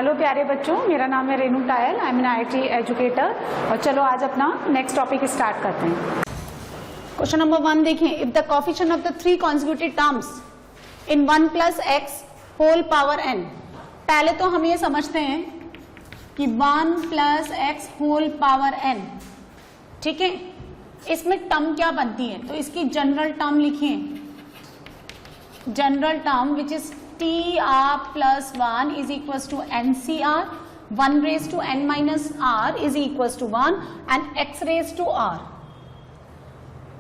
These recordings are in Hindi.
हेलो प्यारे बच्चों, मेरा नाम है Renu Tayal, I am an IIT educator. और चलो आज अपना नेक्स्ट टॉपिक स्टार्ट करते हैं। क्वेश्चन नंबर 1 देखें। If the coefficient of the 3 consecutive terms in 1 + x whole power n। पहले तो हम ये समझते हैं कि 1 + x होल पावर n, ठीक है। इसमें टर्म क्या बनती है, तो इसकी जनरल टर्म लिखिए। General term which is TR + 1 is equals to NCR, 1 raised to n minus R is equals to 1 and x raised to R।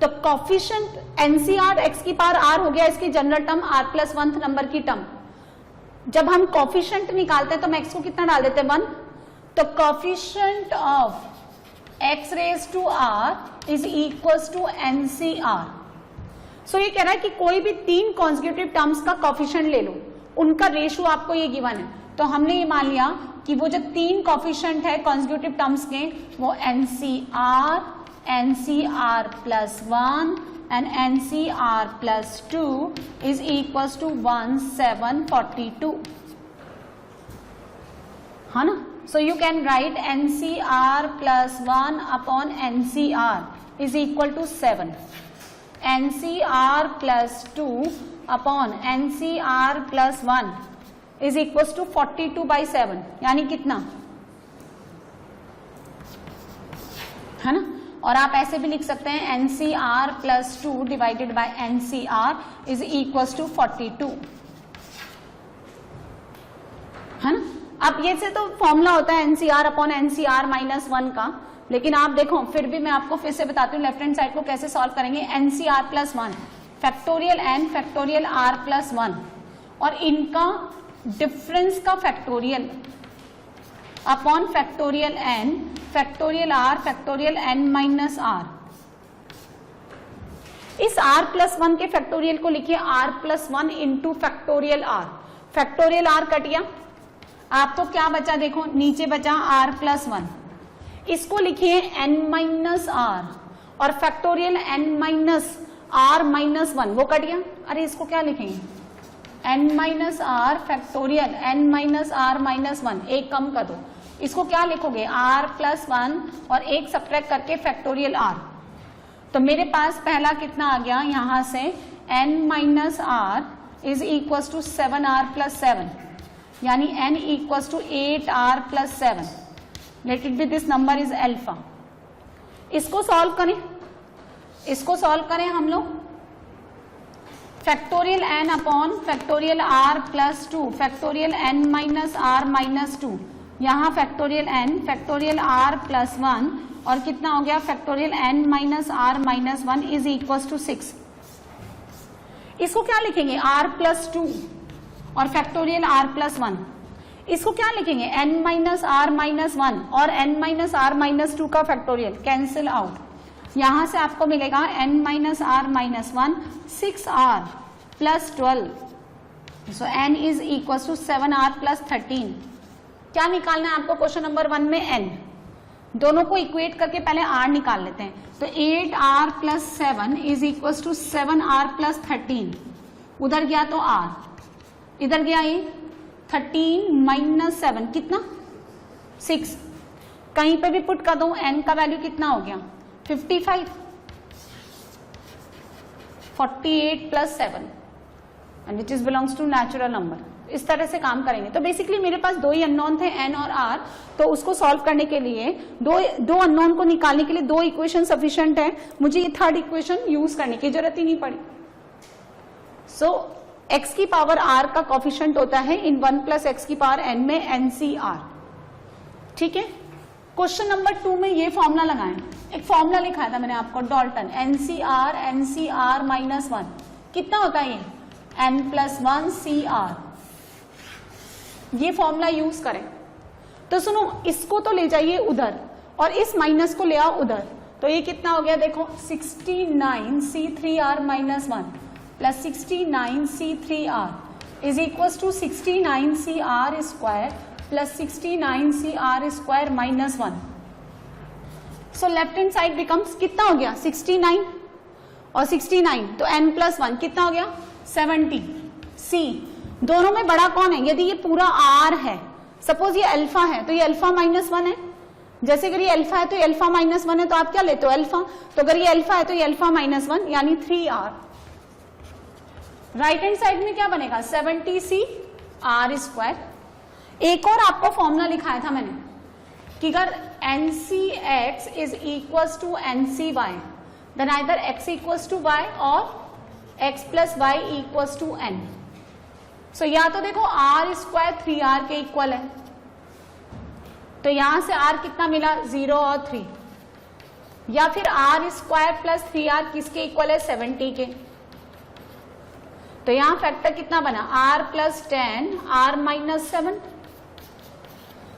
तो कोफिशिएंट NCR x की पावर R हो गया इसकी general term, R + 1th number की टर्म। जब हम कोफिशिएंट निकालते हैं तो हम x को कितना डाल देते हैं, 1। तो coefficient of x raised to R is equals to NCR। सो ये कह रहा है कि कोई भी 3 कॉन्जिक्यूटिव टर्म्स का कोफिशिएंट ले लो, उनका रेशियो आपको ये गिवन है। तो हमने ये मान लिया कि वो जो 3 कोफिशिएंट है कॉन्जिक्यूटिव टर्म्स के, वो NCR, NCR + 1 and NCR + 2 is equals to 1742, है ना। So you can write NCR + 1 upon NCR is equal to 7, NCR + 2 upon NCR + 1 is equals to 42/7, यानी कितना, है ना। और आप ऐसे भी लिख सकते हैं NCR + 2 divided by NCR is equals to 42, है ना। अब ये से तो फॉर्मूला होता है NCR अपॉन NCR - 1 का, लेकिन आप देखो फिर भी मैं आपको फिर से बताती हूँ लेफ्ट हैंड साइड को कैसे सॉल्व करेंगे। NCR + 1 factorial n factorial R + 1 और इनका डिफरेंस का factorial upon factorial n factorial R factorial n - R। इस R + 1 के फैक्टोरियल को लिखिए R + 1 into factorial R। Factorial R cut गया, आपको क्या बचा, देखो नीचे बचा R + 1। इसको लिखिए n - R और फैक्टोरियल n - R - 1, वो कट गया। अरे इसको क्या लिखेंगे, n - R factorial n - R - 1, एक कम कर दो। इसको क्या लिखोगे, R + 1 और एक सब्ट्रैक्ट करके फैक्टोरियल R। तो मेरे पास पहला कितना आ गया, यहां से n - R is equals to 7R + 7, यानी n equals to 8R + 7। Let it be this number is alpha. इसको सॉल्व करें, इसको सॉल्व करें हम लोग। Factorial n upon factorial R + 2 factorial n - R - 2, यहाँ फैक्टोरियल n फैक्टोरियल R + 1 और कितना हो गया factorial n - R - 1 is equals to 6। इसको क्या लिखेंगे, R + 2 और फैक्टोरियल R + 1। इसको क्या लिखेंगे, n - R - 1 और n - R - 2 का फैक्टोरियल कैंसिल आउट। यहां से आपको मिलेगा n - R - 1 6R + 12, so n is equals to 7R + 13। क्या निकालना है आपको क्वेश्चन नंबर 1 में, n। दोनों को इक्वेट करके पहले R निकाल लेते हैं। तो 8R + 7 is equals to 7R + 13। उधर गया तो R, इधर गया ये 13 - 7 कितना, 6। कहीं पे भी पुट कर दो, n का वैल्यू कितना हो गया 55, 48 + 7 and which is belongs to natural number. इस तरह से काम करेंगे। तो बेसिकली मेरे पास 2 ही अननोन थे, n और R। तो उसको सॉल्व करने के लिए दो अननोन को निकालने के लिए 2 इक्वेशन सफिशिएंट है, मुझे ये 3rd इक्वेशन यूज करने की जरूरत ही नहीं पड़ी। सो x की पावर R का कोफिशिएंट होता है इन 1 + x की पावर n में NCR, ठीक है। क्वेश्चन नंबर 2 में ये फॉर्मूला लगाएं। एक फॉर्मूला लिखाया था मैंने आपको, डाल्टन NCR - 1 कितना होता है, ये n + 1 CR। ये फॉर्मूला यूज करें। तो सुनो, इसको तो ले जाइए उधर और इस माइनस को ले आओ उधर। तो ये कितना हो गया, देखो 69 C3R - 1 + 69 C3R is equals to 69 CR² + 69 CR² - 1। So left hand side becomes कितना हो गया, 69 और 69, तो n + 1 कितना हो गया 70। C दोनों में बड़ा कौन है, यदि ये पूरा R है सपोज ये अल्फा है तो ये अल्फा -1 है, जैसे अगर ये अल्फा है तो ये अल्फा -1 है, तो आप क्या लेते हो अल्फा, तो अगर ये अल्फा है तो ये अल्फा -1 यानी 3r। राइट हैंड साइड में क्या बनेगा 70c r²। एक और आपको फॉर्मूला लिखाया था मैंने कि अगर ncx is equal to ncy then either x equals to y और x plus y equals to n। So या तो देखो r² 3r के इक्वल है, तो यहां से r कितना मिला 0 और 3, या फिर r² प्लस 3r किसके इक्वल है 70 के, तो यहां फैक्टर कितना बना r plus 10 r -7।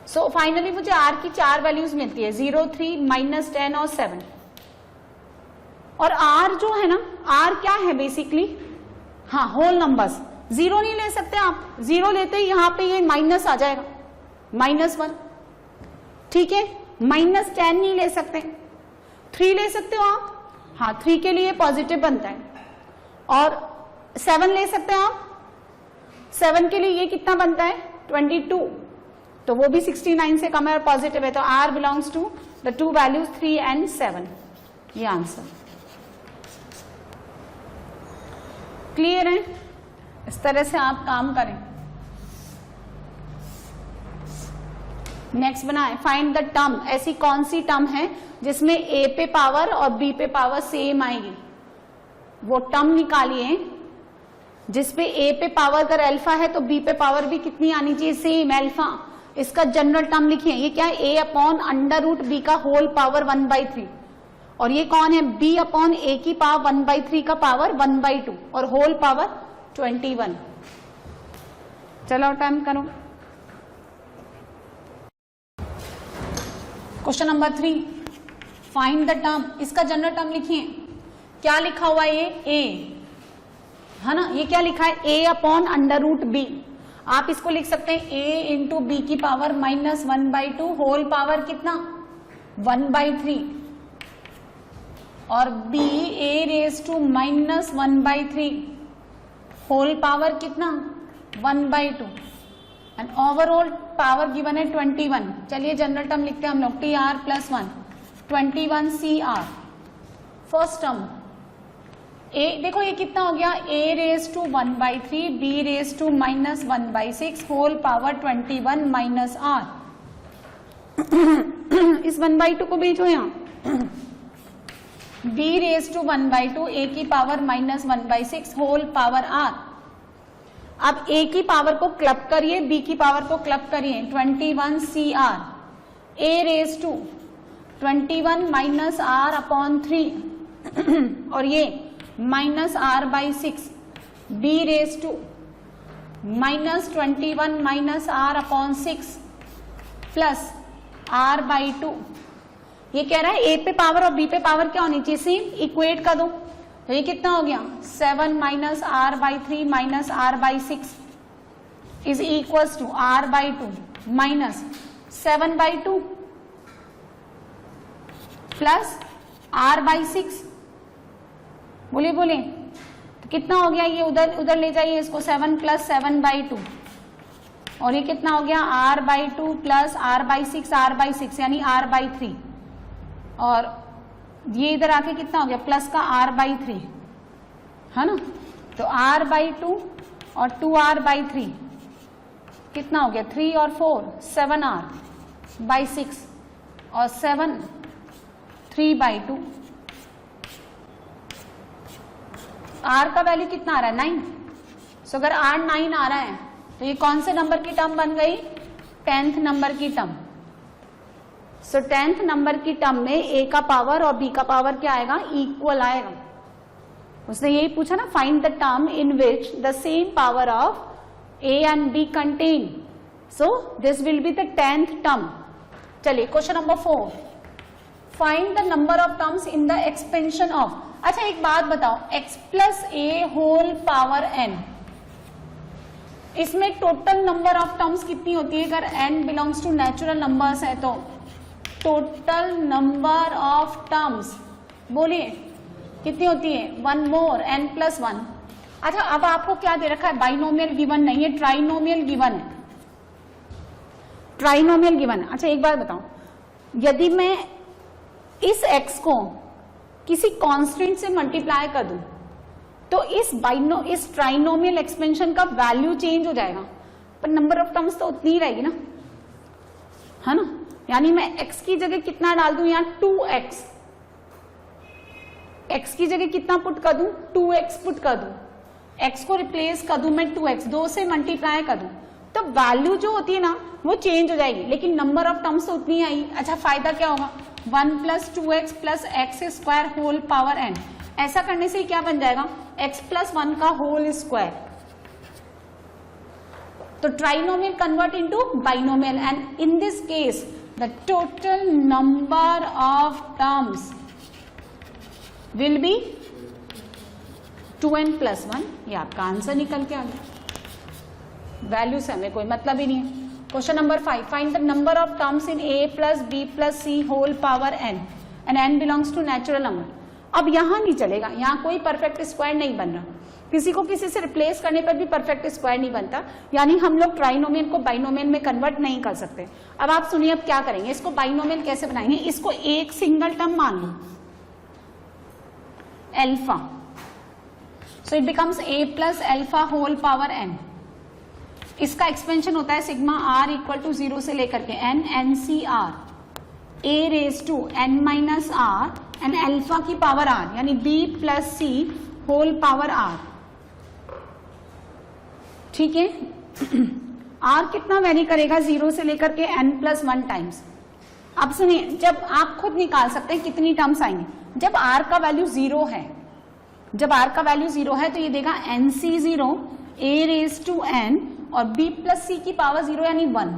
So finally मुझे r की 4 वैल्यूज मिलती है 0, 3, -10 और 7। और r जो है ना, r क्या है बेसिकली, हाँ होल नंबर्स, 0 नहीं ले सकते आप, 0 लेते ही यहां पे ये माइनस आ जाएगा -1, ठीक है। -10 नहीं ले सकते, 3 ले सकते हो आप, हाँ 3 के लिए पॉजिटिव बनता है, और 7 ले सकते हैं आप, 7 के लिए ये कितना बनता है 22, तो वो भी 69 से कम है और पॉजिटिव है, तो r belongs to the 2 values 3 and 7, ये आंसर क्लियर है। इस तरह से आप काम करें। नेक्स्ट बनाए फाइंड द टर्म, ऐसी कौन सी टर्म है जिसमें a पे पावर और b पे पावर सेम आएगी, वो टर्म निकालिए जिसपे a पे पावर अगर अल्फा है तो b पे पावर भी कितनी आनी चाहिए सेम अल्फा। इसका जनरल टर्म लिखिए, ये क्या है a/√b का होल पावर 1/3, और ये कौन है b/a की पावर 1/3 का पावर 1/2 और होल पावर 21। चलो टाइम करो। Question number 3 find the term, इसका जनरल टर्म लिखिए, क्या लिखा हुआ है ये a है ना, ये क्या लिखा है a/√b, आप इसको लिख सकते हैं a इंटू बी की पावर -1/2 होल पावर कितना 1/3 और b a⁻⁻⁻³ होल पावर कितना 1/2 एंड ओवरऑल पावर गिवन है 21। चलिए जनरल टर्म लिखते हैं हम लोग tr + 1 21cr। First term a, देखो ये कितना हो गया a⁻⁻⁻3 b⁻⁻⁻6 whole power 21 minus r। इस 1/2 को भेजो यहाँ b⁻⁻² a की पावर -1/6 होल पावर r। अब a की पावर को क्लब करिए, b की पावर को क्लब करिए 21cr a⁻21 माइनस r/3 और ये -r/6 b⁻⁻21 minus r/6 plus r/2। ये कह रहा है a पे पावर और b पे पावर क्या होनी चाहिए सेम, इक्वेट कर दो, तो ये कितना हो गया 7 minus r/3 minus r/6 is equals to r/2 minus 7/2 plus r/6। बोलिए बोलिए, तो कितना हो गया, ये उधर ले जाइए इसको, 7 प्लस 7/2 और ये कितना हो गया r/2 प्लस r/6 यानी r/3 और ये इधर आके कितना हो गया प्लस का r/3 है ना, तो r/2 और 2r/3 कितना हो गया 3 और 4 7r/6 और 7 3/2। r का वैल्यू कितना आ रहा है 9। सो अगर r 9 आ रहा है तो ये कौन से नंबर की टर्म बन गई 10th नंबर की टर्म। सो 10th नंबर की टर्म में a का पावर और b का पावर क्या आएगा इक्वल आएगा। उसने यही पूछा ना find the term in which the same power of a and b contain, so this will be the 10th term. चलिए question number 4 find the number of terms in the expansion of. अच्छा एक बात बताओ x plus a whole power n, इसमें टोटल नंबर ऑफ टर्म्स कितनी होती है अगर n belongs to natural numbers है तो टोटल नंबर ऑफ टर्म्स बोलिए कितनी होती है 1 मोर n प्लस 1। अच्छा अब आपको क्या दे रखा है बाइनोमियल गिवन नहीं है, ट्राइनोमियल गिवन है। ट्राइनोमियल गिवन है। अच्छा एक बात बताओ, यदि मैं इस x को किसी कांस्टेंट से मल्टीप्लाई कर दूं तो इस ट्राइनोमियल एक्सपेंशन का वैल्यू चेंज हो जाएगा, पर नंबर ऑफ टर्म्स तो उतनी ही रहेगी ना, है ना। यानी मैं x की जगह कितना डाल दूं, यहां 2x, x की जगह कितना पुट कर दूं, 2x पुट कर दूं, x को रिप्लेस कर दूं मैं 2x, 2 से मल्टीप्लाई कर दूं, तो वैल्यू जो होती है ना वो चेंज हो जाएगी, लेकिन नंबर ऑफ टर्म्स तो उतनी आई। अच्छा फायदा क्या होगा, 1 plus 2x plus x square whole power n। ऐसा करने से क्या बन जाएगा, x प्लस 1 का होल स्क्वायर। तो trinomial convert into binomial, and in this case the total number of terms will be 2n plus 1। ये आपका आंसर निकल के आ गया। वैल्यू से हमें कोई मतलब ही नहीं है। Question number 5, find the number of terms in a plus b plus c whole power n and n belongs to natural number. अब यहां नहीं चलेगा, यहां कोई परफेक्ट स्क्वायर नहीं बन रहा, किसी को किसी से रिप्लेस करने पर भी परफेक्ट स्क्वायर नहीं बनता, यानी हम लोग ट्राइनोमियल को बाइनोमियल में कन्वर्ट नहीं कर सकते। अब आप सुनिए अब क्या करेंगे, इसको बाइनोमियल कैसे बनाएंगे, इसको एक सिंगल टर्म मान लो alpha, so it becomes a plus alpha whole power n। इसका एक्सपेंशन होता है सिग्मा r इक्वल टू 0 से लेकर के n NCR a raise to n minus r and alpha की पावर r, यानी b plus c whole power r। ठीक है r कितना वेरी करेगा, 0 से लेकर के n प्लस 1 टाइम्स। अब सुनिए, जब आप खुद निकाल सकते हैं कितनी टर्म्स आएंगे, जब r का वैल्यू 0 है, जब r का वैल्यू 0 है तो ये देगा NC0 a raise to n और b प्लस c की पावर 0 यानी 1।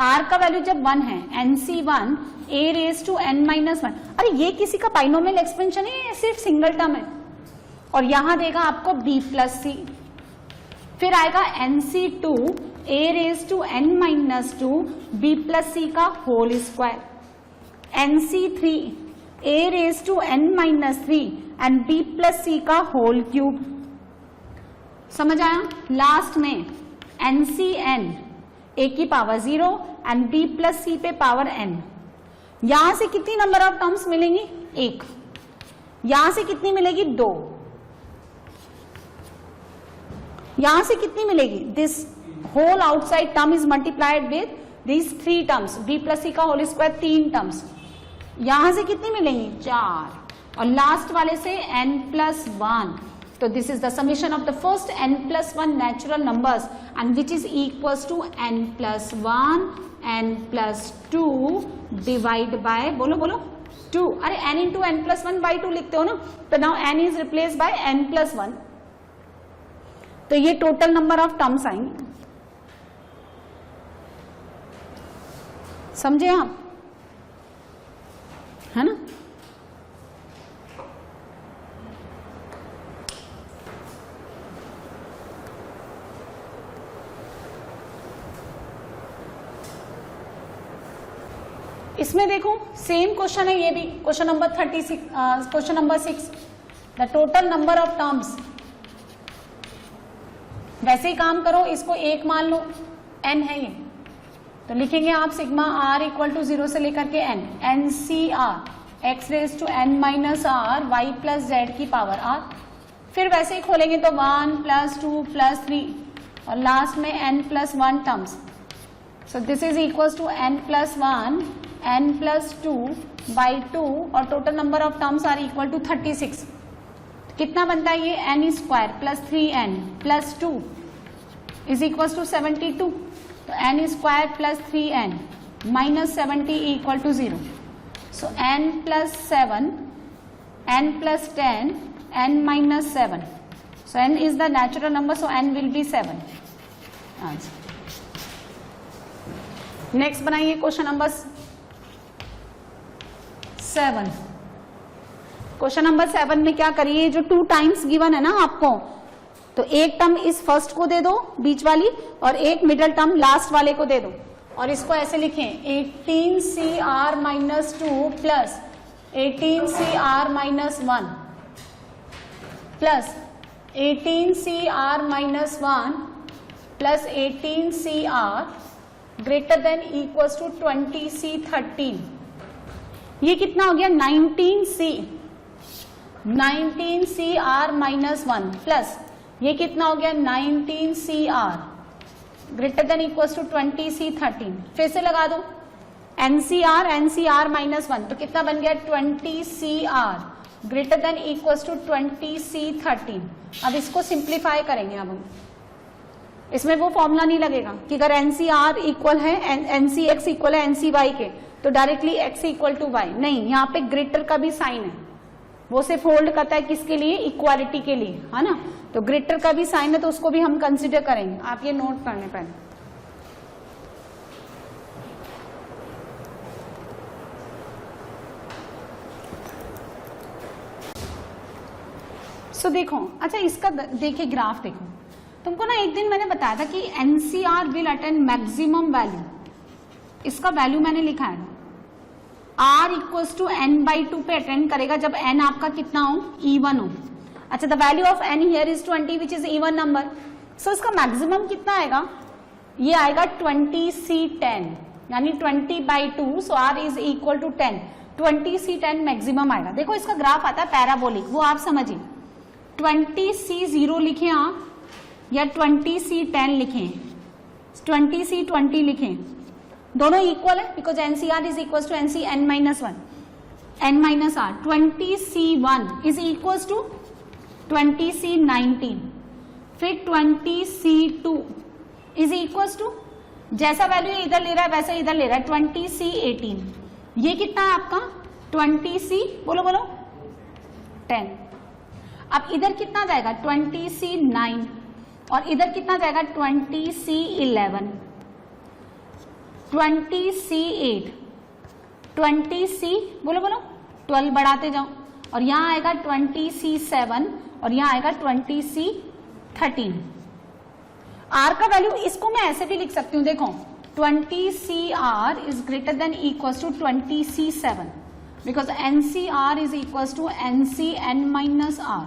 r का वैल्यू जब 1 है NC1 a raise to n minus 1। अरे ये किसी का बाइनोमियल एक्सपेंशन है या सिर्फ सिंगल टर्म है, और यहां देगा आपको b प्लस c, फिर आएगा NC2 a raise to n minus 2 b plus c का whole square, NC3 a raise to n minus 3 and b plus c का होल क्यूब। समझ आया। लास्ट में NCN a की power 0 and b plus c पे पावर n। यहां से कितनी नंबर ऑफ टर्म्स मिलेंगी, 1। यहां से कितनी मिलेगी, 2। यहां से कितनी मिलेगी, this whole outside term is multiplied with this 3 terms, b plus c का होल स्क्वायर 3 टर्म्स। यहां से कितनी मिलेंगी, 4, और लास्ट वाले से n प्लस 1। तो this is the summation of the first n plus 1 natural numbers and which is equals to n plus 1 n plus 2 divide by, बोलो बोलो 2। अरे n into n plus 1 by 2 लिखते हो ना, तो now n is replace by n plus 1। तो ये टोटल नंबर ऑफ टर्म्स आएंगे। समझे आप, है ना। इसमें देखो सेम क्वेश्चन है, ये भी question number 36, question number 6, the total number of terms. वैसे ही काम करो, इसको 1 मान लो, n है ये, तो लिखेंगे आप सिग्मा r इक्वल टू 0 से लेकर के n NCR x raise to n minus r y plus z की पावर r। फिर वैसे ही खोलेंगे तो 1 प्लस 2 प्लस 3 और लास्ट में n plus 1 terms. So this is equal to n plus 1 n plus 2 by 2 और total number of terms are equal to 36। कितना बनता है ये, n square plus 3n plus 2 is equal to 72। तो n square plus 3n minus 70 equal to 0। So n plus 7 n plus 10 n minus 7। So n is the natural number, so n will be 7 answer. Next बनाइए क्वेश्चन नंबर 7। क्वेश्चन नंबर 7 में क्या करिए, जो 2 टाइम्स गिवन है ना आपको, तो एक टर्म इस फर्स्ट को दे दो बीच वाली और एक मिडल टर्म लास्ट वाले को दे दो, और इसको ऐसे लिखें 18CR minus 2 plus 18CR minus 1 plus 18CR minus 1 plus 18CR greater than equal to 20C13, ये कितना हो गया 19CR माइनस 1 प्लस ये कितना हो गया 19CR greater than equal to 20C13। फिर से लगा दो NCR माइनस 1 तो कितना बन गया 20CR greater than equal to 20C13। अब इसको सिंप्लीफाई करेंगे। अब हम इसमें वो फॉर्मूला नहीं लगेगा कि अगर NCR इक्वल है NCX इक्वल है NCY के तो directly X equal to Y, नहीं, यहाँ पे ग्रेटर का भी साइन है, वो सिर्फ होल्ड करता है किसके लिए, इक्वालिटी के लिए, है ना। तो ग्रेटर का भी साइन है तो उसको भी हम कंसिडर करेंगे। आप ये नोट करने पहले। सो देखो, अच्छा इसका देखिए ग्राफ देखो, तुमको ना एक दिन मैंने बताया था कि NCR will attend maximum value, इसका वैल्यू मैंने लिखा है R इक्वल्स टू N/2 पे अटेंड करेगा जब N आपका कितना हो, even हो। अच्छा, the value of N here is 20 which is even number, so इसका मैक्सिमम कितना आएगा, ये आएगा 20C10 यानी 20/2, so R is equal to 10, 20C10 maximum आएगा। देखो इसका ग्राफ आता है पैराबोलिक, वो आप समझिए, 20C0 लिखें आप या 20C10 लिखें, 20C20 लिखें, दोनों इक्वल है because NCR is equal to NCN minus 1 N minus R। 20C1 is equal to 20C19, फिर 20C2 इज इक्वल टू, जैसा वैल्यू इधर ले रहा है वैसा इधर ले रहा है, 20C18। ये कितना है आपका 20C, बोलो बोलो 10। अब इधर कितना जाएगा 20C9 और इधर कितना जाएगा 20C11, 20C8, 20C, बोलो बोलो 12 बढ़ाते जाओ, और यहाँ आएगा 20C7 और यहाँ आएगा 20C13। R का वैल्यू इसको मैं ऐसे भी लिख सकती हूँ, देखो 20CR is greater than equal to 20C7 because NCR is equal to NCN minus R।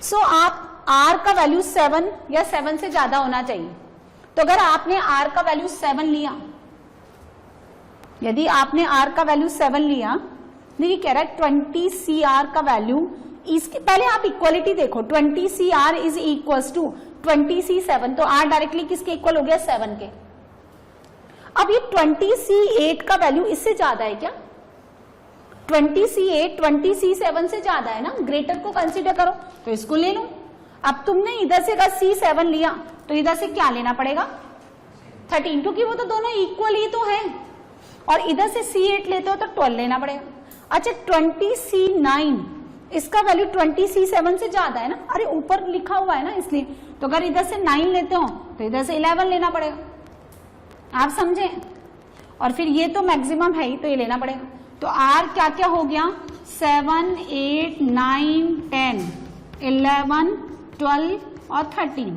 So आप R का वैल्यू 7 या 7 से ज्यादा होना चाहिए। तो अगर आपने R का वैल्यू 7 लिया, यदि आपने R का वैल्यू 7 लिया, देखिए कह रहा है 20CR का वैल्यू, इसके पहले आप इक्वलिटी देखो, 20CR is equal to 20C7, तो R डायरेक्टली किसके इक्वल हो गया 7 के। अब ये 20C8 का वैल्यू इससे ज्यादा है क्या, 20C8 20C7 से ज्यादा है ना, ग्रेटर को कंसीडर करो तो इसको ले लो। अब तुमने इधर से अगर C7 लिया तो इधर से क्या लेना पड़ेगा 13, क्योंकि वो तो दोनों इक्वल ही तो है, और इधर से C8 लेते हो तो 12 लेना पड़ेगा। अच्छा 20C9 इसका वैल्यू 20C7 से ज्यादा है ना, अरे ऊपर लिखा हुआ है ना इसलिए, तो अगर इधर से 9 लेते हो तो इधर से 11 लेना पड़ेगा, आप समझे। और फिर ये तो मैक्सिमम है ही तो ये लेना पड़ेगा। तो R क्या क्या हो गया 7, 8, 9, 10, 11, 12 और 13।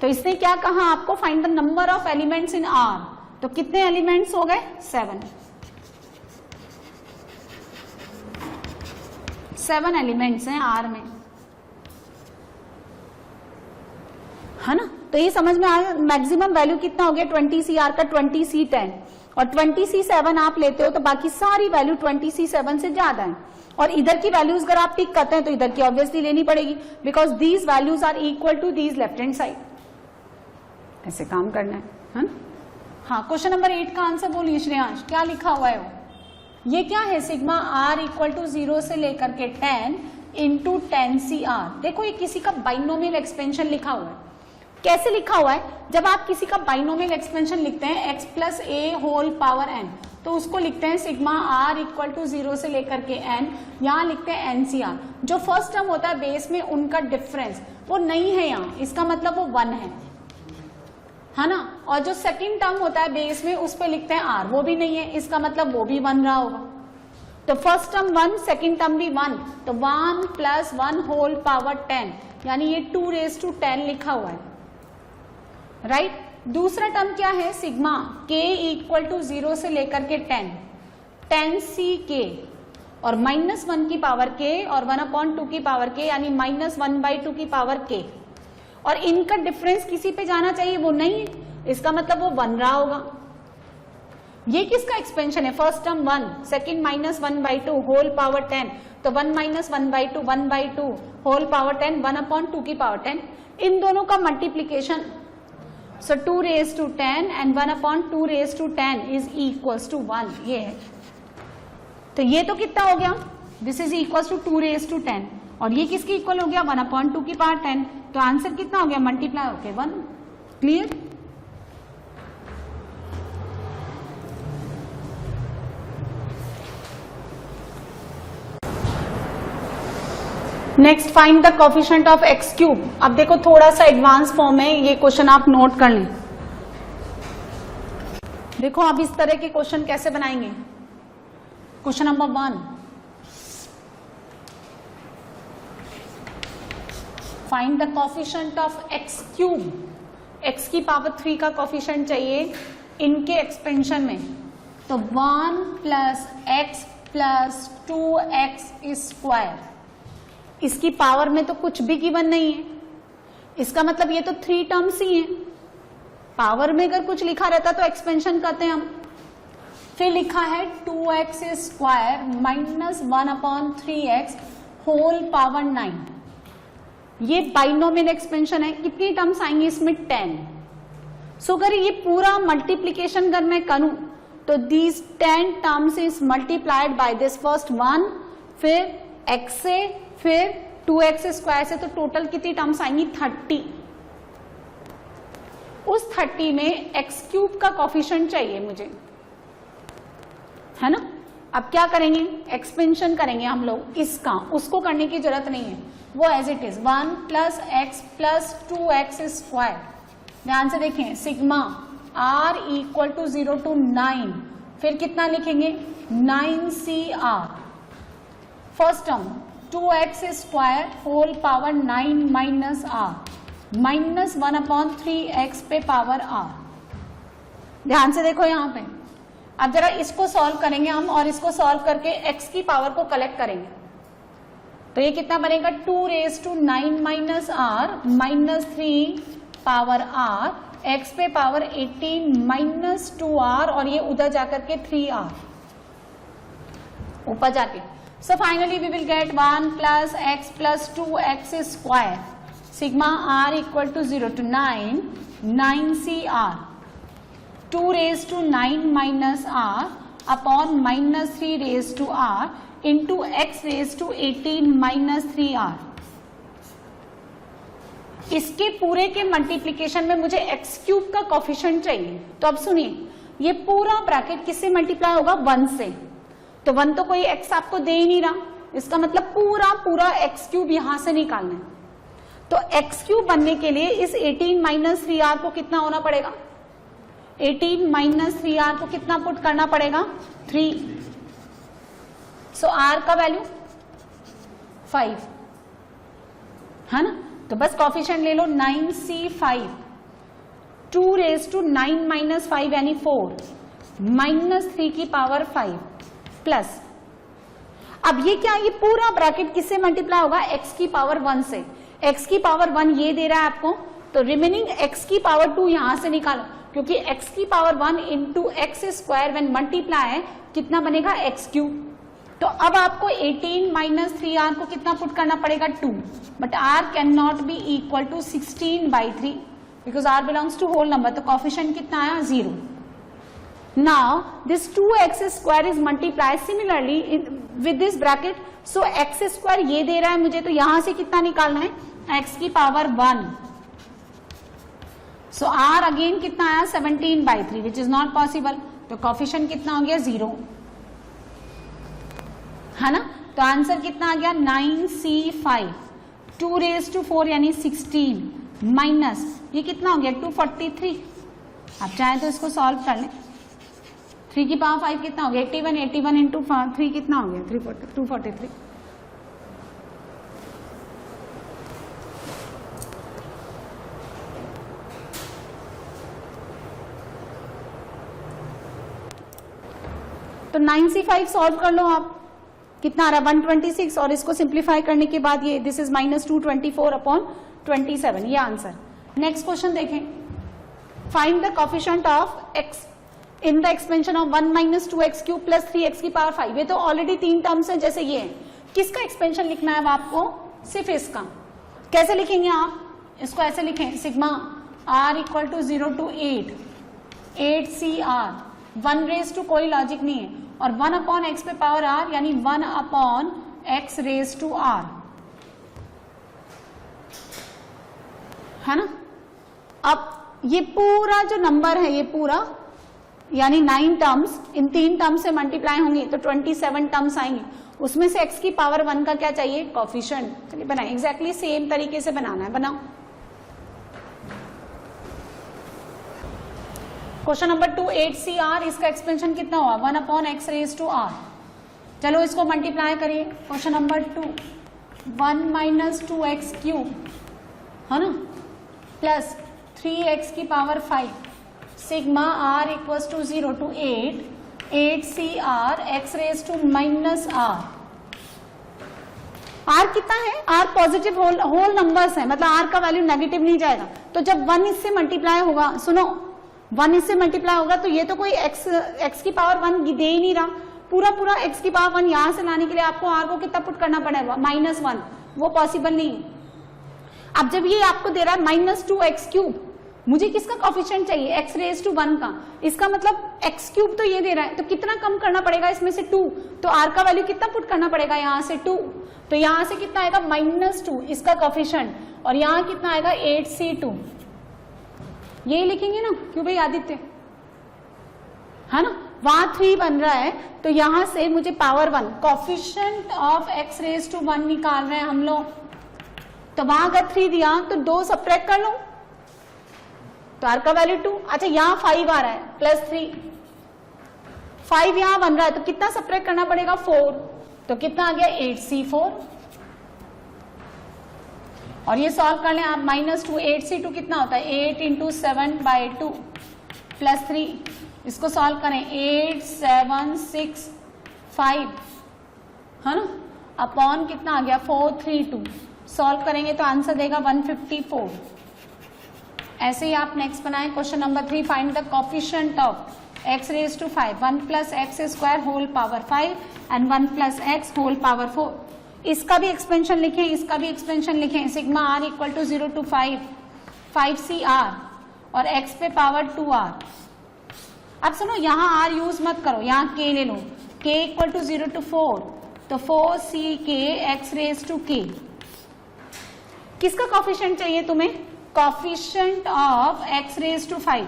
तो इसने क्या कहा आपको, find the number of elements in R, तो कितने एलिमेंट्स हो गए 7 एलिमेंट्स हैं R में, है ना। तो ये समझ में आया मैक्सिमम वैल्यू कितना हो गया 20CR का 20C10, और 20C7 आप लेते हो तो बाकी सारी वैल्यू 20C7 से ज्यादा है, और इधर की वैल्यूज अगर आप टिक करते हैं तो इधर की ऑब्वियसली लेनी पड़ेगी because these values are equal to these left hand side. ऐसे काम करना है ना। हाँ, क्वेश्चन नंबर 8 का आंसर बोलिए श्रेयांश, क्या लिखा हुआ है वो, ये क्या है, सिग्मा R इक्वल टू 0 से लेकर के 10 इंटू 10CR। देखो ये किसी का बाइनोमियल एक्सपेंशन लिखा हुआ है। कैसे लिखा हुआ है, जब आप किसी का बाइनोमियल एक्सपेंशन लिखते हैं x प्लस ए होल पावर n, तो उसको लिखते हैं सिग्मा R इक्वल टू 0 से लेकर के n, यहाँ लिखते हैं NCR। जो फर्स्ट टर्म होता है बेस में उनका डिफरेंस वो नहीं है यहाँ, इसका मतलब वो 1 है ना, और जो सेकंड टर्म होता है बेस में उस पे लिखते हैं R, वो भी नहीं है, इसका मतलब वो भी 1 रहा होगा। तो फर्स्ट टर्म 1, सेकंड टर्म भी 1, तो 1 प्लस 1 होल पावर 10 यानी ये 2 रेज टू 10 लिखा हुआ है, राइट। दूसरा टर्म क्या है, सिग्मा k इक्वल टू 0 से लेकर के 10C k और -1 की पावर k और 1/2 की पावर k यानी -1/2 की पावर k, और इनका डिफरेंस किसी पे जाना चाहिए, वो नहीं है, इसका मतलब वो 1 रहा होगा। ये किसका एक्सपेंशन है? First term 1, second minus 1/2 whole power 10, तो 1 माइनस 1/2 1/2 होल पावर 10 1/2 की पावर 10, इन दोनों का multiplication, so 2 raised to 10 and 1/2 raised to 10 is equals to 1, ये है। तो ये तो कितना हो गया? This is equal to 2 raised to 10 और ये किसके इक्वल हो गया? 1/2 की पावर 10, तो आंसर कितना हो गया? मल्टीप्लाई होके 1। Clear? Next find the coefficient of x cube. अब देखो थोड़ा सा एडवांस फॉर्म है, ये क्वेश्चन आप नोट कर लें। देखो आप इस तरह के क्वेश्चन कैसे बनाएंगे। Question number 1, find the coefficient of x cube. X की पावर 3 का कोफिशिएंट चाहिए इनके एक्सपेंशन में, तो 1 plus x plus 2x square, इसकी पावर में तो कुछ भी गिवन नहीं है, इसका मतलब ये तो 3 टर्म्स ही हैं। पावर में अगर कुछ लिखा रहता तो एक्सपेंशन करते हैं हम। फिर लिखा है 2x square minus 1/3x whole power 9, ये बाइनोमियल एक्सपेंशन है। कितनी टर्म्स आएंगी इसमें? 10। सो अगर ये पूरा मल्टीप्लीकेशन अगर मैं करूं तो these 10 terms is multiplied by this first 1, फिर x से, फिर 2x स्क्वायर से, तो टोटल कितनी टर्म्स आएंगी? 30। उस 30 में x क्यूब का कोफिशिएंट चाहिए मुझे, है ना। अब क्या करेंगे? एक्सपेंशन करेंगे हम लोग इसका, उसको करने की जरूरत नहीं है, वो as it is 1 plus x plus 2x square. ध्यान से देखें, sigma r equal to 0 to 9, फिर कितना लिखेंगे? 9cr। First term 2x square whole power 9 minus r minus 1/3x पे पावर r। ध्यान से देखो यहां पे। अब जरा इसको सॉल्व करेंगे हम और इसको सॉल्व करके x की पावर को कलेक्ट करेंगे, तो ये कितना बनेगा? 2 raised to 9 minus r minus 3 power r, x पे पावर 18 माइनस 2r और ये उधर जाकर के 3r ऊपर जाके। So finally we will get 1 plus x plus 2x square, sigma r equal to 0 to 9, 9cr, 2 raised to 9 minus r upon minus 3 raised to r into x raised to 18 minus 3r। इसके पूरे के मल्टीप्लीकेशन में मुझे x क्यूब का कोफिशिएंट चाहिए। तो अब सुनिए, ये पूरा ब्रैकेट किससे मल्टीप्लाई होगा? 1 से। तो 1 तो कोई x आपको दे ही नहीं रहा, इसका मतलब पूरा x क्यूब यहां से निकालना है। तो x क्यूब बनने के लिए इस 18 माइनस 3r को कितना होना पड़ेगा? 18 माइनस 3r को कितना पुट करना पड़ेगा? 3। सो r का वैल्यू 5, है ना। तो बस कोफिशिएंट ले लो 9c5, 2 raised to 9 माइनस 5 यानी 4 माइनस 3 की पावर 5 प्लस, अब ये क्या? ये पूरा ब्रैकेट किससे मल्टीप्लाई होगा? x की पावर 1 से। x की पावर 1 ये दे रहा है आपको, तो रिमेनिंग x की पावर 2 यहां से निकालो, क्योंकि x की power 1 into x square when multiply कितना बनेगा? x cube. तो अब आपको 18 माइनस 3r को कितना पुट करना पड़ेगा? 2, but r can not be equal to 16/3 because r belongs to whole number, तो कोफिशिएंट कितना आया? 0। Now this 2x square is multiplied similarly with this bracket, so x square ये दे रहा है मुझे, तो यहां से कितना निकालना है? x की पावर 1, so r अगेन कितना आया? 17/3 which is not possible, तो कोफिशिएंट कितना हो गया? 0, है ना। तो आंसर कितना आ गया? 9c5, 2 raised to 4 यानी 16 माइनस ये कितना हो गया? 243। आप चाहे तो इसको सॉल्व कर लें। 3 की पावर 5 कितना हो गया? 81, 81 इंटू 3 कितना हो गया? 243। तो 9c5 सॉल्व कर लो आप, कितना आ रहा है? 126, और इसको सिंप्लीफाई करने के बाद ये दिस इज माइनस 224 अपॉन 27, ये आंसर। नेक्स्ट क्वेश्चन देखें, find the coefficient of x in the expansion of 1 minus 2x cube plus 3x की पावर 5। ये तो ऑलरेडी 3 टर्म्स है जैसे ये है। किसका एक्सपेंशन लिखना है अब आपको? सिर्फ इसका। कैसे लिखेंगे आप इसको? ऐसे लिखें, sigma r equal to 0 to 8 CR, 1 raise to कोई लॉजिक नहीं है, और 1 अपॉन x पे पावर r यानी 1 upon x raise to r, है ना। अब ये पूरा जो नंबर है, ये पूरा यानी 9 टर्म्स इन 3 टर्म्स से मल्टीप्लाई होंगे तो 27 टर्म्स आएंगे। उसमें से x की पावर 1 का क्या चाहिए? कोफिशिएंट। चलिए बनाए, एग्जैक्टली सेम तरीके से बनाना है, बनाओ। क्वेश्चन नंबर 2, 8CR, इसका एक्सपेंशन कितना हुआ? 1 upon x raise to r। चलो इसको मल्टीप्लाई करिए। Question number 2, 1 minus 2x cube, है ना, प्लस 3x की power 5, sigma r equals to 0 to 8CR x raise to minus r। r कितना है? r पॉजिटिव होल नंबर्स है, मतलब r का वैल्यू नेगेटिव नहीं जाएगा। तो जब 1 इससे मल्टीप्लाई होगा, सुनो, 1 इससे मल्टीप्लाई होगा तो ये तो कोई x की पावर 1 दे ही नहीं रहा। पूरा x की पावर 1 यहां से लाने के लिए आपको r को कितना पुट करना पड़ेगा? -1। वो पॉसिबल नहीं है। अब जब ये आपको दे रहा है माइनस 2x क्यूब, मुझे किसका कोफिशिएंट चाहिए? x रेज टू 1 का। इसका मतलब x क्यूब तो ये दे रहा है, तो कितना कम करना पड़ेगा इसमें से? 2। तो r का वैल्यू कितना पुट करना पड़ेगा? यहाँ से 2। तो यहाँ से कितना आएगा? -2 इसका कोफिशिएंट, और यहाँ कितना आएगा? 8C2। यही लिखेंगे ना, क्यों भाई आदित्य, है ना। वहां 3 बन रहा है, तो यहां से मुझे power 1 coefficient of x raise to 1 निकाल रहे हैं हम लोग। तो वहां अगर 3 दिया तो 2 सब्ट्रैक्ट कर लो, तो r का वैल्यू 2। अच्छा, यहाँ 5 आ रहा है, +3, 5 यहां बन रहा है, तो कितना सब्ट्रैक्ट करना पड़ेगा? 4। तो कितना आ गया? 8C4। और ये सॉल्व कर लें आप, -2 8C2 कितना होता है? 8 × 7/2 +3। इसको सॉल्व करें, 8 7 6 5, है ना, अपॉन कितना आ गया? 432। सॉल्व करेंगे तो आंसर देगा 154। ऐसे ही आप नेक्स्ट बनाएं। Question number 3, find the coefficient of x raise to 5, 1 + x² whole power 5 and 1 + x whole power 4। इसका भी एक्सपेंशन लिखें, इसका भी एक्सपेंशन लिखें। Sigma r equal to 0 to 5CR, और x पे पावर 2r। अब सुनो, यहाँ r यूज मत करो, यहाँ k ले लो। k इक्वल टू 0 to 4, तो 4CK x raise to k। किसका कोफिशिएंट चाहिए तुम्हें? Coefficient of x raise to 5।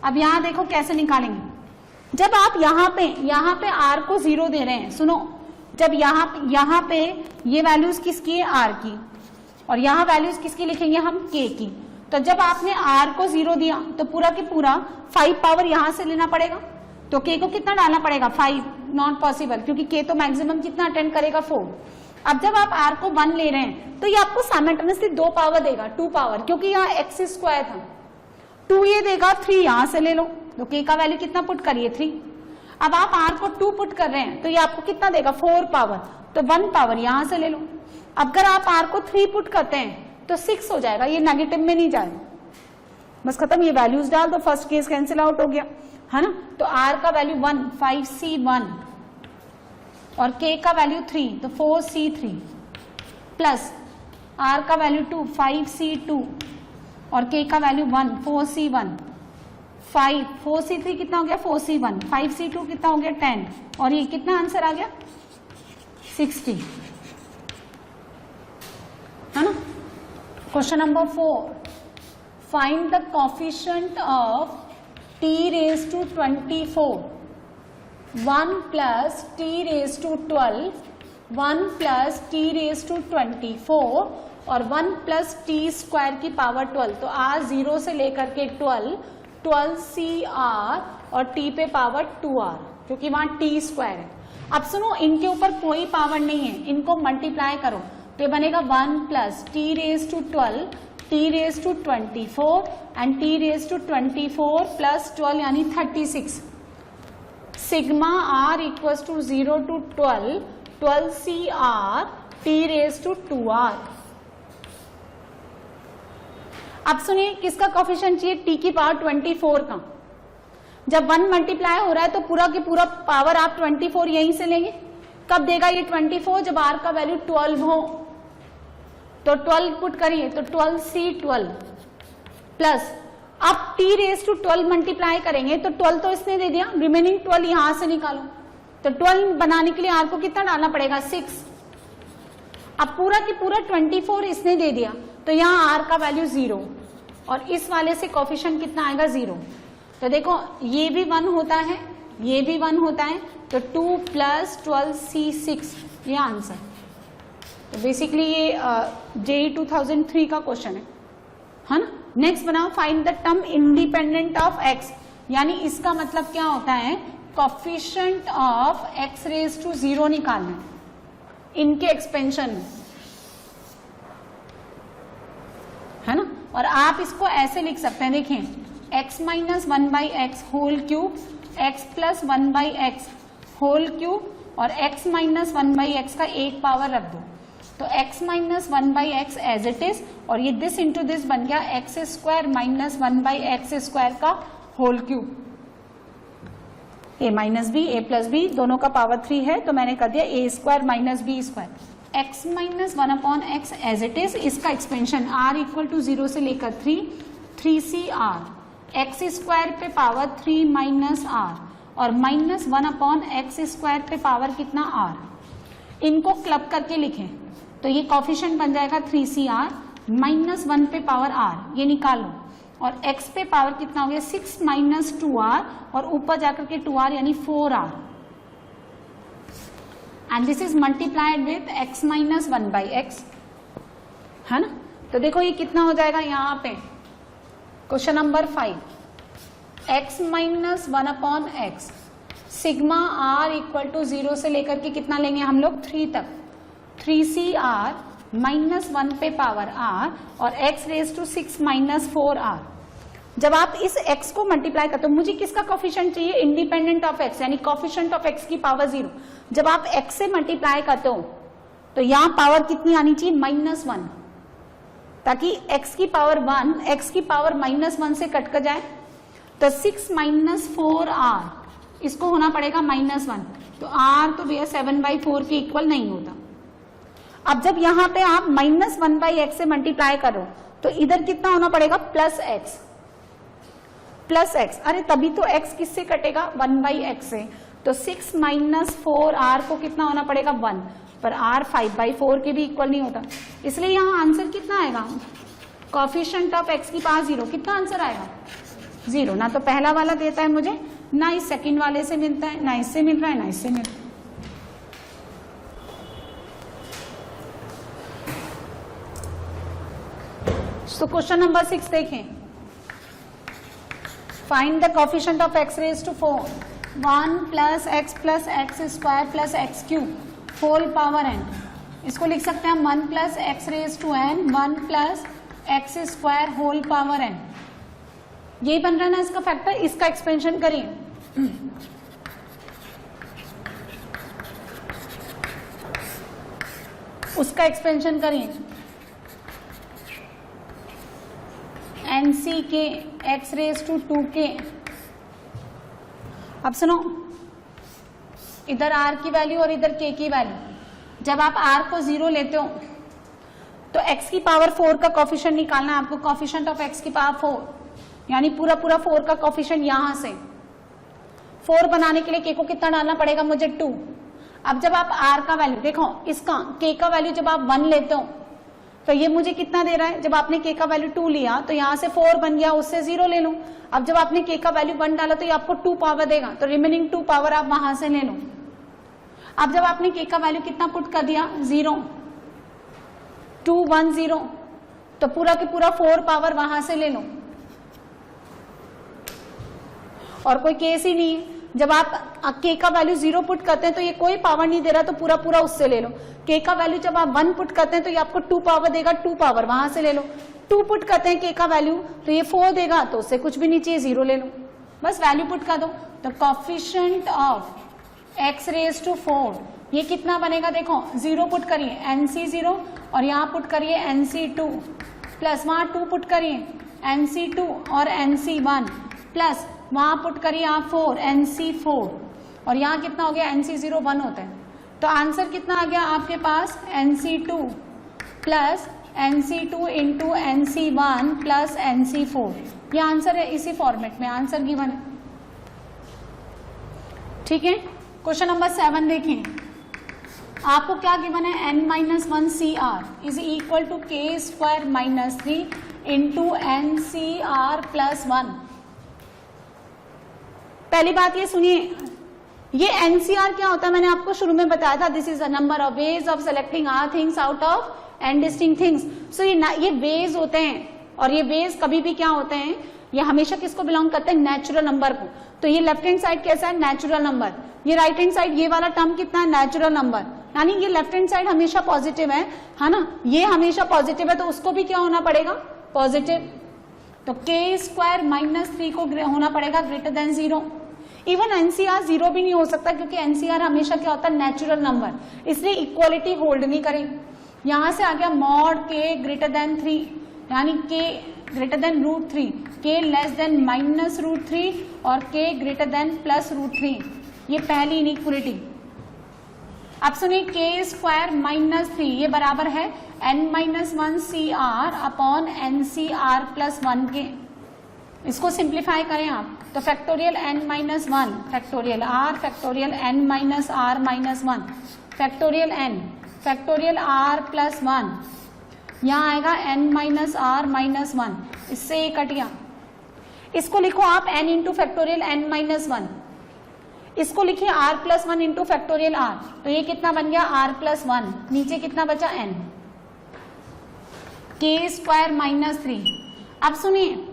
अब यहां देखो कैसे निकालेंगे। जब आप यहाँ पे r को 0 दे रहे हैं, सुनो, जब यहाँ पे ये वैल्यूज किसकी है? r की, और यहाँ वैल्यूज किसकी लिखेंगे हम? k की। तो जब आपने r को 0 दिया तो पूरा के पूरा 5 पावर यहां से लेना पड़ेगा, तो k को कितना डालना पड़ेगा? 5। नॉट पॉसिबल, क्योंकि k तो मैक्सिमम कितना अटेंड करेगा? 4। अब जब आप r को 1 ले रहे हैं तो ये आपको साइमल्टेनियसली 2 पावर देगा, 2 पावर, क्योंकि यहाँ x² था। 2 ये देगा, 3 यहां से ले लो, तो k का वैल्यू कितना पुट करिए? 3। अब आप r को 2 पुट कर रहे हैं तो ये आपको कितना देगा? 4 पावर, तो 1 पावर यहां से ले लो। अगर आप r को 3 पुट करते हैं तो 6 हो जाएगा, ये नेगेटिव में नहीं जाएगा। बस खत्म, ये वैल्यूज डाल दो, फर्स्ट केस कैंसिल आउट हो गया, है ना। तो r का वैल्यू 1, 5C1, और k का वैल्यू 3, तो 4C3, प्लस r का वैल्यू 2, 5C2, और k का वैल्यू 1, 4C1, 5, 4C3 कितना हो गया? 4C1, 5C2 कितना हो गया? 10, और ये कितना आंसर आ गया? 60, है ना। Question number 4, find the coefficient of t raise to 24, 1 + t raise to 12, 1 + t raise to 24, और 1 + t² की पावर 12। तो r 0 से लेकर के 12, 12CR, और t पे पावर 2r, क्योंकि वहां t² है। अब सुनो, इनके ऊपर कोई पावर नहीं है, इनको मल्टीप्लाई करो तो ये बनेगा 1 + t raise to 12, t raise to 24, and t raise to 24 + 12 यानी 36। Sigma r equals to 0 to 12, 12CR, t raise to 2r। अब सुनिए किसका कोफिशिएंट चाहिए, t की पावर 24 का। जब 1 मल्टीप्लाई हो रहा है तो पूरा की पूरा पावर आप 24 यहीं से लेंगे। कब देगा ये 24, जब r का वैल्यू 12 हो, तो 12 पुट करिए तो 12c12 प्लस अब t रेज टू 12 मल्टीप्लाई करेंगे तो 12 तो इसने दे दिया, रिमेनिंग 12 यहां से निकालो। तो 12 बनाने के लिए r को कितना डालना पड़ेगा, 6। अब पूरा की पूरा 24 इसने दे दिया तो यहाँ r का वैल्यू 0 और इस वाले से कोफिशिएंट कितना आएगा, 0। तो देखो ये भी 1 होता है, ये भी 1 होता है, तो 2 प्लस 12c6 ये आंसर। तो बेसिकली ये JEE 2003 का क्वेश्चन है ना। नेक्स्ट बनाओ, find the term independent of x, यानी इसका मतलब क्या होता है, coefficient of x raise to 0 निकालना इनके एक्सपेंशन में, है ना। और आप इसको ऐसे लिख सकते हैं, देखिए x minus 1/x whole cube, x plus 1/x whole cube और x माइनस 1/x का एक पावर रख दो, तो x minus 1/x as it is, और ये दिस इंटू दिस बन गया x square minus 1/x square का whole cube. a minus b, a plus b दोनों का पावर 3 है, तो मैंने कर दिया a square minus b square. x minus 1/x as it is, इसका एक्सपेंशन r इक्वल टू 0 से लेकर 3c r, x स्क्वायर पे पावर 3 माइनस r और माइनस 1/x स्क्वायर पे पावर कितना r। इनको क्लब करके लिखें तो ये कोफिशिएंट बन जाएगा 3cr माइनस 1 पे पावर r, ये निकालो, और x पे पावर कितना हो गया 6 माइनस 2r और ऊपर जाकर के 2r यानी 4r, and this is multiplied with x minus 1/x, है ना। तो देखो ये कितना हो जाएगा यहाँ पे, question number 5, x minus 1/x sigma r equal to 0 से लेकर के कितना लेंगे हम लोग 3 तक, 3cr माइनस 1 पे पावर r और x raise to 6 minus 4r। जब आप इस x को मल्टीप्लाई करते हो, मुझे किसका कोफिशिएंट चाहिए, इंडिपेंडेंट ऑफ x, यानी कोफिशिएंट ऑफ x की पावर 0। जब आप x से मल्टीप्लाई करते हो तो यहां पावर कितनी आनी चाहिए, -1, ताकि x की पावर 1 x की पावर -1 से कट कर जाए, तो 6 माइनस 4r इसको होना पड़ेगा -1, तो r तो भैया 7/4 के इक्वल नहीं होता। अब जब यहां पे आप -1/x से मल्टीप्लाई करो तो इधर कितना होना पड़ेगा, +x, अरे तभी तो x किससे कटेगा, 1/x से, तो 6 माइनस 4r को कितना होना पड़ेगा 1, पर r 5/4 के भी इक्वल नहीं होता, इसलिए यहाँ आंसर कितना आएगा, कोफिशिएंट ऑफ x की पावर 0, कितना आंसर आएगा 0। ना तो पहला वाला देता है मुझे, ना इस सेकंड वाले से मिलता है, ना इससे मिल रहा है, ना इससे मिल रहा है। तो क्वेश्चन नंबर 6 देखें, find the coefficient of x raise to 4, 1 plus x square plus x cube whole power n, इसको लिख सकते हैं हम 1 plus x raise to n, 1 plus x square whole power n, यही बन रहा है ना इसका फैक्टर। इसका एक्सपेंशन करिए, उसका एक्सपेंशन करिए, NC के x रेज टू 2k। अब सुनो, इधर r की वैल्यू और इधर k की वैल्यू, जब आप r को 0 लेते हो तो x की पावर 4 का कोफिशिएंट निकालना है आपको, कोफिशिएंट ऑफ x की पावर 4, यानी पूरा 4 का कोफिशिएंट यहां से 4 बनाने के लिए k को कितना डालना पड़ेगा मुझे 2। अब जब आप r का वैल्यू देखो, इसका k का वैल्यू जब आप 1 लेते हो तो ये मुझे कितना दे रहा है, जब आपने k का वैल्यू 2 लिया तो यहां से 4 बन गया, उससे 0 ले लो। अब जब आपने k का वैल्यू 1 डाला तो ये आपको 2 पावर देगा, तो रिमेनिंग 2 पावर आप वहां से ले लो। अब जब आपने k का वैल्यू कितना पुट कर दिया 0, 2 1 0, तो पूरा के पूरा 4 पावर वहां से ले लो, और कोई केस ही नहीं है। जब आप k का वैल्यू 0 पुट करते हैं तो ये कोई पावर नहीं दे रहा, तो पूरा उससे ले लो। k का वैल्यू जब आप 1 पुट करते हैं तो ये आपको 2 पावर देगा, 2 पावर वहां से ले लो। 2 पुट करते हैं k का वैल्यू तो ये 4 देगा, तो उससे कुछ भी नहीं चाहिए, 0 ले लो, बस वैल्यू पुट कर दो। तो coefficient of x raise to 4 ये कितना बनेगा, देखो 0 पुट करिए NC 0 और यहाँ पुट करिए NC 2, प्लस वहां 2 पुट करिए NC2 और NC1 प्लस वहां पुट करिए आप 4 NC4 और यहाँ कितना हो गया NC0 1 होता है। तो आंसर कितना आ गया आपके पास NC2 plus NC2 into NC1 plus NC4। ये आंसर है, इसी फॉर्मेट में आंसर गिवन है। ठीक है, क्वेश्चन नंबर 7 देखें, आपको क्या गिवन है n-1 CR is equal to k square minus 3 into NCR plus 1। पहली बात ये सुनिए, ये NCR क्या होता है मैंने आपको शुरू में बताया था, this is a number of ways of selecting r things out of n distinct things. So ये वेज होते हैं और ये वेज कभी भी क्या होते हैं, ये हमेशा किसको बिलोंग करते हैं, नेचुरल नंबर को। तो ये लेफ्ट हैंड साइड कैसा है, नेचुरल नंबर, ये राइट हैंड साइड ये वाला टर्म कितना है, नेचुरल नंबर, यानी ये लेफ्ट हैंड साइड हमेशा पॉजिटिव है ना, ये हमेशा पॉजिटिव है तो उसको भी क्या होना पड़ेगा, पॉजिटिव। तो k स्क्वायर माइनस 3 को होना पड़ेगा ग्रेटर देन 0। इवन NCR 0 भी नहीं हो सकता क्योंकि NCR हमेशा क्या होता है, नेचुरल नंबर, इसलिए इक्वालिटी होल्ड नहीं करेंगे। यहां से आ गया मॉड k ग्रेटर देन 3 यानी k greater than √3, k less than minus √3 और k ग्रेटर देन प्लस √3, ये पहली इनइक्वालिटी। अब सुनिए k स्क्वायर माइनस 3 ये बराबर है n-1 CR upon NCR plus 1 के। इसको सिंप्लीफाई करें आप तो factorial n-1 factorial r factorial n-r minus 1 factorial n factorial r plus 1, यहाँ आएगा n-r माइनस 1, इससे ये कट गया। इसको लिखो आप n इंटू फैक्टोरियल n-1, इसको लिखिए r plus 1 into factorial r, तो ये कितना बन गया r प्लस 1, नीचे कितना बचा n, k स्क्वायर माइनस 3। अब सुनिए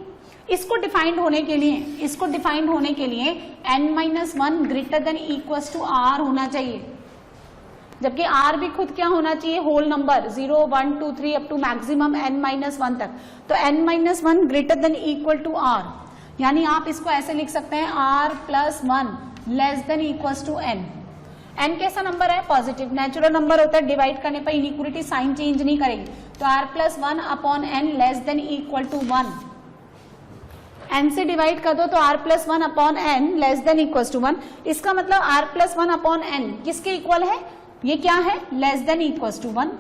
इसको डिफाइंड होने के लिए n-1 greater than equal to r होना चाहिए, जबकि r भी खुद क्या होना चाहिए, whole number 0 1 2 3 up to maximum n-1 तक। तो n-1 greater than equal to r, यानी आप इसको ऐसे लिख सकते हैं r plus 1 less than equal to n। n कैसा नंबर है, पॉजिटिव, नेचुरल नंबर होता है, डिवाइड करने पर इनइक्वालिटी साइन चेंज नहीं करेगी। तो r plus 1 upon n less than equal to 1, n से डिवाइड कर दो तो r plus 1 upon n less than equal to 1। इसका मतलब r प्लस 1 अपॉन n किसके इक्वल है, ये क्या है, लेस देन इक्वल टू 1।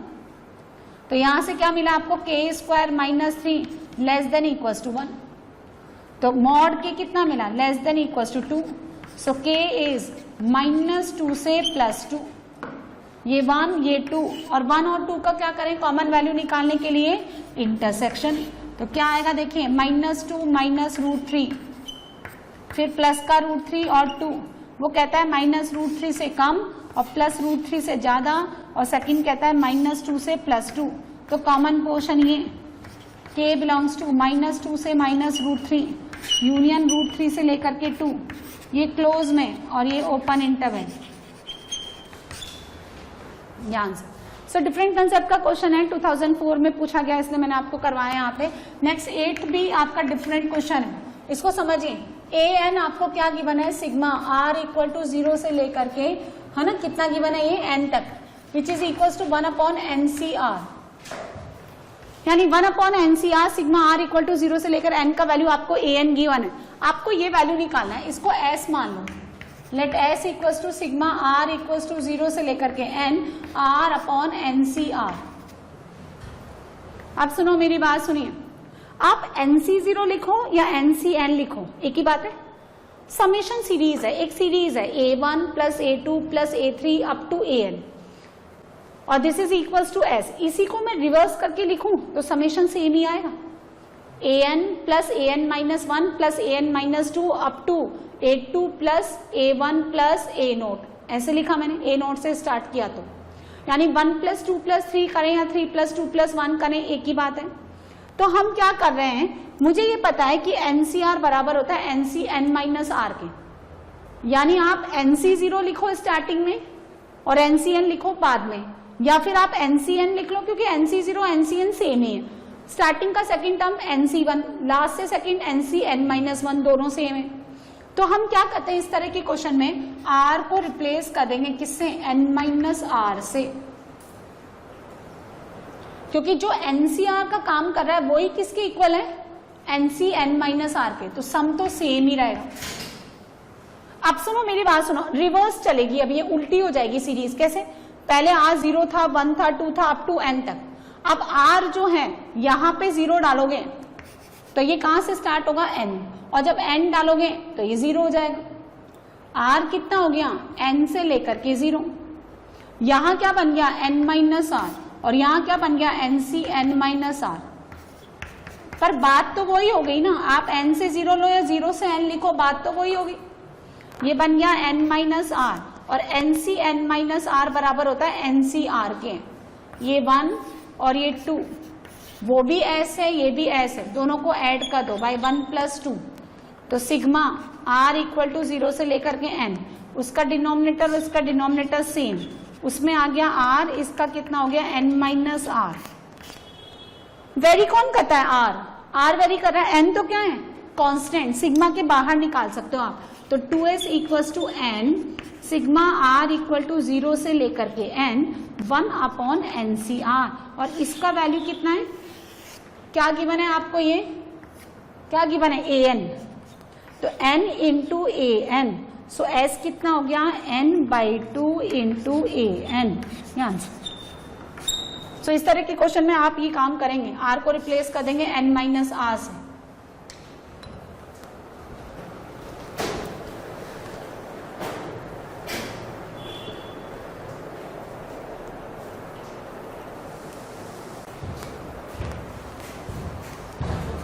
तो यहां से क्या मिला आपको, k square minus 3 less than equal to 1। तो मॉड k कितना मिला, less than equal to 2। So k is minus 2 से प्लस 2, ये 1 ये 2 और 1 और 2 का क्या करें, कॉमन वैल्यू निकालने के लिए इंटरसेक्शन। तो क्या आएगा देखिए, -2 माइनस √3 फिर प्लस का √3 और 2, वो कहता है माइनस √3 से कम और प्लस √3 से ज्यादा, और सेकंड कहता है -2 से +2। तो कॉमन पोर्शन ये k बिलोंग्स टू -2 से -√3 यूनियन √3 से लेकर के 2, ये क्लोज में और ये open interval. Answer. So different concept का क्वेश्चन है, 2004 में पूछा गया, इसलिए मैंने आपको करवाया यहाँ पे। नेक्स्ट 8 भी आपका डिफरेंट क्वेश्चन है, इसको समझिए। an आपको क्या गिवन है, सिग्मा r इक्वल टू 0 से लेकर के, है ना, कितना गिवन है ये n तक, which is equal to 1 upon NCR, यानी 1 upon NCR sigma r equal to 0 से लेकर n का वैल्यू आपको an गिवन है। आपको ये वैल्यू निकालना है, इसको s मान लो, let s equal to sigma r equal to 0 से लेकर के n r अपॉन NCR। अब सुनो मेरी बात सुनिए, आप NC0 लिखो या NCN लिखो एक ही बात है, समेशन सीरीज है, एक सीरीज है A1 plus A2 plus A3 up to AN और this is equals to S। इसी को मैं रिवर्स करके लिखूं तो समेशन सेम ही आएगा, AN plus AN minus 1 plus AN minus 2 up to A2 plus A1 plus A0, ऐसे लिखा मैंने, A0 से स्टार्ट किया तो, यानी 1 प्लस 2 प्लस 3 करें या 3 प्लस 2 प्लस 1 करें एक ही बात है। तो हम क्या कर रहे हैं, मुझे ये पता है कि NCR बराबर होता है NCN माइनस R के, यानी आप NC0 लिखो स्टार्टिंग में और NCN लिखो बाद में, या फिर आप NCN लिख लो क्योंकि NC0 NCN सेम ही है, स्टार्टिंग का सेकंड टर्म NC1, लास्ट से सेकंड NCN माइनस 1, दोनों सेम है। तो हम क्या करते हैं, इस तरह के क्वेश्चन में R को रिप्लेस कर देंगे किससे, N माइनस R से। क्योंकि जो एनसीआर का काम कर रहा है वही किसके इक्वल है, एनसी एन माइनस आर के, तो सम तो सेम ही रहेगा। अब सुनो मेरी बात सुनो, रिवर्स चलेगी, अब ये उल्टी हो जाएगी सीरीज। कैसे, पहले आर 0 था, 1 था, 2 था, अप टू एन तक। अब आर जो है यहां पे 0 डालोगे तो ये कहां से स्टार्ट होगा, एन, और जब एन डालोगे तो ये 0 हो जाएगा। आर कितना हो गया, एन से लेकर के 0। यहां क्या बन गया, एन माइनस आर, और यहां क्या बन गया, n c n minus r. पर बात तो वही हो गई ना, आप एन से 0 लो या 0 से एन लिखो, बात तो वही होगी। ये बन गया एन माइनस आर, और n c n minus r बराबर होता है एन सी आर के। ये 1 और ये 2, वो भी एस है, ये भी एस है, दोनों को ऐड कर दो बाई 1 + 2, तो सिग्मा आर इक्वल टू 0 से लेकर के एन, उसका डिनोमिनेटर उसका डिनोमिनेटर सेम, उसमें आ गया आर, इसका कितना हो गया, एन माइनस आर। वेरी कौन करता है, आर वेरी कर रहा है, एन तो क्या है, कांस्टेंट, सिग्मा के बाहर निकाल सकते हो आप, तो 2s equals to n, sigma r equal to 0 से लेकर के एन, 1/NCR, और इसका वैल्यू कितना है, क्या गिवन है आपको, ये क्या गिवन है, an, तो n into A N, so s कितना हो गया, n/2 इंटू ए एन, सो इस तरह के क्वेश्चन में आप ये काम करेंगे, r को रिप्लेस कर देंगे n माइनस आर से।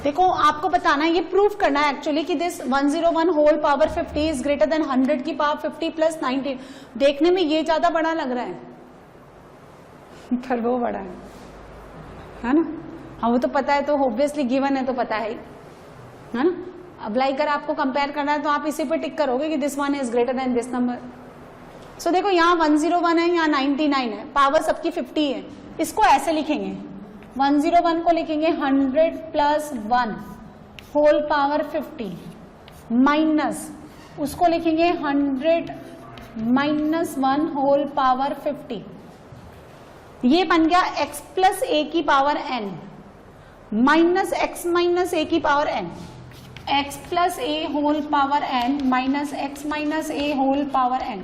देखो आपको बताना है, ये प्रूफ करना है एक्चुअली कि this 101 whole power 50 is greater than 100 की पावर 50 प्लस 90। देखने में ये ज्यादा बड़ा लग रहा है पर वो बड़ा है ना, हाँ वो तो पता है, तो ऑब्वियसली गिवन है तो पता है ना। अब लाइक अगर आपको कंपेयर करना है तो आप इसी पे टिक करोगे कि this one is greater than this number. So देखो यहाँ 101 है, यहाँ 99 है, पावर सबकी 50 है, इसको ऐसे लिखेंगे, 101 को लिखेंगे 100 + 1 होल पावर 50 माइनस, उसको लिखेंगे 100 - 1 होल पावर 50। ये बन गया x + a की power n minus x - a की power n, x + a whole power n minus x - a whole power n।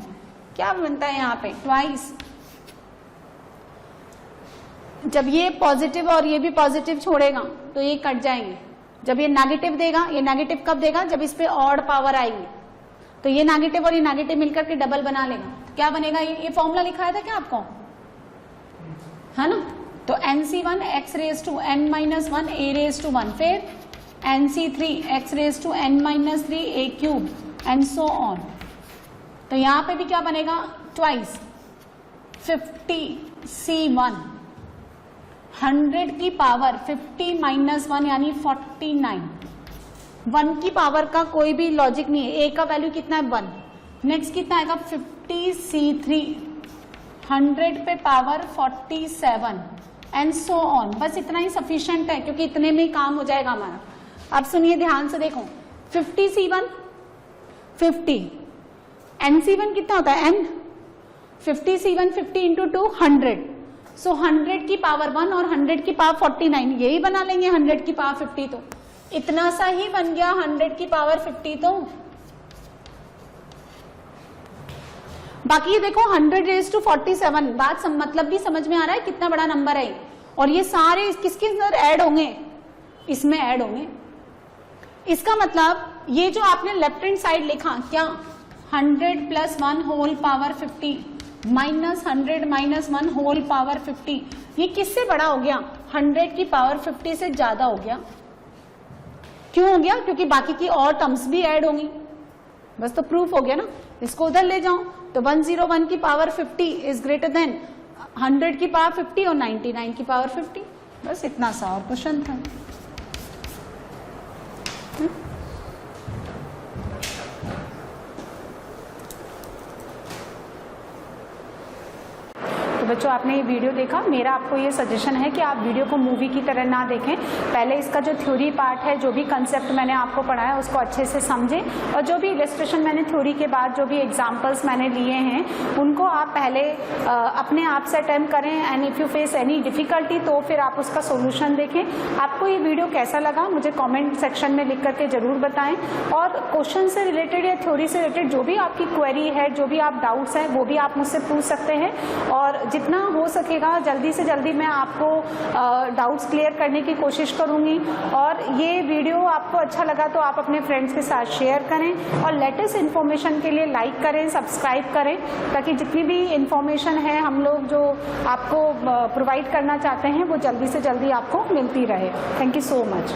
क्या बनता है यहाँ पे, ट्वाइस। जब ये पॉजिटिव और ये भी पॉजिटिव छोड़ेगा तो ये कट जाएंगे, जब ये नेगेटिव देगा, ये नेगेटिव कब देगा, जब इस पे ऑड पावर आएगी, तो ये नेगेटिव और ये नेगेटिव मिलकर के डबल बना लेगा, तो क्या बनेगा, ये फॉर्मूला लिखाया था क्या आपको, है ना। तो NC1 x raised to n - 1 a raised to 1, फिर NC3 x raised to n - 3 a cube and so on। तो यहां पे भी क्या बनेगा, ट्वाइस 50C1, 100 की पावर 50 - 1 यानी 49। 1 की पावर का कोई भी लॉजिक नहीं है, a का वैल्यू कितना है 1, नेक्स्ट कितना आएगा 50C3, 100 पे पावर 47 एंड सो ऑन। बस इतना ही सफिशिएंट है क्योंकि इतने में ही काम हो जाएगा हमारा। अब सुनिए ध्यान से, देखो 50C1 50, NC1 कितना होता है n, 50C1 50 इंटू 2 100, सो 100 की पावर 1 और 100 की पावर 49, यही बना लेंगे 100 की पावर 50, तो इतना सा ही बन गया 100 की पावर 50। तो बाकी ये देखो 100 raised to 47, बात मतलब भी समझ में आ रहा है कितना बड़ा नंबर है, और ये सारे किसके अंदर ऐड होंगे, इसमें ऐड होंगे। इसका मतलब ये जो आपने लेफ्ट हैंड साइड लिखा, क्या 100 + 1 whole power 50 minus 100 - 1 whole power 50, ये किससे बड़ा हो गया, 100 की पावर 50 से ज्यादा हो गया। क्यों हो गया, क्योंकि बाकी की और टर्म्स भी ऐड होंगी, बस तो प्रूफ हो गया ना। इसको उधर ले जाओ तो 101 की पावर 50 इज ग्रेटर देन 100 की पावर 50 और 99 की पावर 50, बस इतना सा और क्वेश्चन था। बच्चों आपने ये वीडियो देखा, मेरा आपको ये सजेशन है कि आप वीडियो को मूवी की तरह ना देखें। पहले इसका जो थ्योरी पार्ट है, जो भी कंसेप्ट मैंने आपको पढ़ाया उसको अच्छे से समझें, और जो भी इलस्ट्रेशन मैंने थ्योरी के बाद जो भी एग्जाम्पल्स मैंने लिए हैं उनको आप पहले अपने आप से अटेम्प्ट करें। And if you face any difficulty तो फिर आप उसका सोल्यूशन देखें। आपको ये वीडियो कैसा लगा मुझे कमेंट सेक्शन में लिख करके ज़रूर बताएं, और क्वेश्चन से रिलेटेड या थ्योरी से रिलेटेड जो भी आपकी क्वेरी है, जो भी आप डाउट्स हैं, वो भी आप मुझसे पूछ सकते हैं, और जितना हो सकेगा जल्दी से जल्दी मैं आपको डाउट्स क्लियर करने की कोशिश करूँगी। और ये वीडियो आपको अच्छा लगा तो आप अपने फ्रेंड्स के साथ शेयर करें, और लेटेस्ट इन्फॉर्मेशन के लिए लाइक करें, सब्सक्राइब करें, ताकि जितनी भी इंफॉर्मेशन है हम लोग जो आपको प्रोवाइड करना चाहते हैं वो जल्दी से जल्दी आपको मिलती रहे। Thank you so much.